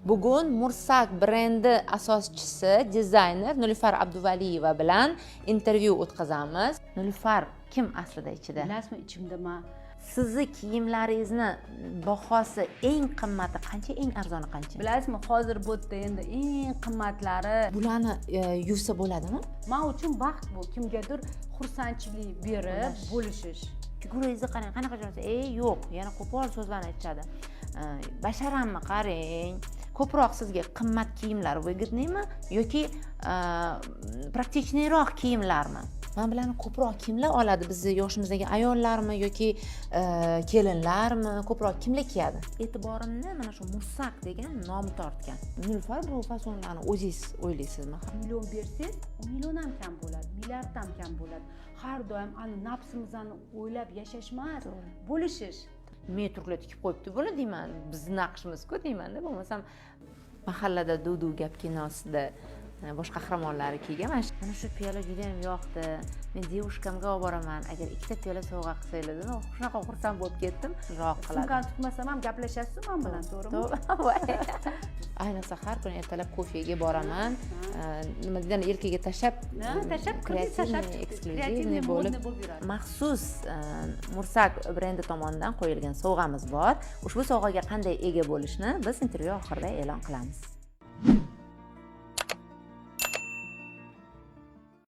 Bugun Mursak brendi asoschisi, dizayner Nilufar Abduvaliyeva bilan intervyu o'tkazamiz. Nilufar kim aslida ichida? Bilasizmi, ichimda men Sizni kiyimlaringizni bahosi eng qimmati qancha, eng arzoni qancha? bilasizmi, hozir bu yerda endi eng qimmatlari Bularni yuvsa bo'ladimi? men uchun baxt bu. Kimgadir xursandchilik berib bo'lishish. Figurangizni qarang, qanaqa joyda? Yo'q, yana qo'pol so'zlarni aytishadi. Basharamni qarang. Ko'proq sizga qimmat kiyimlar выгодныйmi yoki praktichniyroq kiyimlarmi? Men bilan ko'proq kimlar oladi? Bizni yoshimizdagi ayollarmi yoki kelinlarmi? Ko'proq kimlar kiyadi? E'tiborimni mana shu Mursak degan nomi tortgan. Nilufar bu fasonlarni o'zingiz o'ylaysizmi? Million bersangiz, u million ham kam bo'ladi, milliard ham kam bo'ladi. Har doim ani nafsimizni o'ylab yashash emas, bo'lishish. Metrlar tikib qo'yibdi buni deyman. Bizni naqshimiz-ku deyman-da. Bo'lmasam mahallada Dudu gap kinosida bosh qahramonlari kiygan. Mana shu piyola juda ham yoqdi. Men devушкамga olib boraman. Agar ikkita piyola sovg'a qilsanglar, shunaqa xursand bo'lib ketdim. Roq qiladi. Sumkani tutmasam ham gaplashasiz men bilan, to'g'rimi? Ayniqsa har kuni ertalab kofega boraman. Nima degan yelkaga tashlab, eksklyuzivniy bo'lib maxsus Mursak brendi tomonidan qo'yilgan sovg'amiz bor. Ushbu sovg'aga qanday ega bo'lishni biz intervyu oxirida e'lon qilamiz.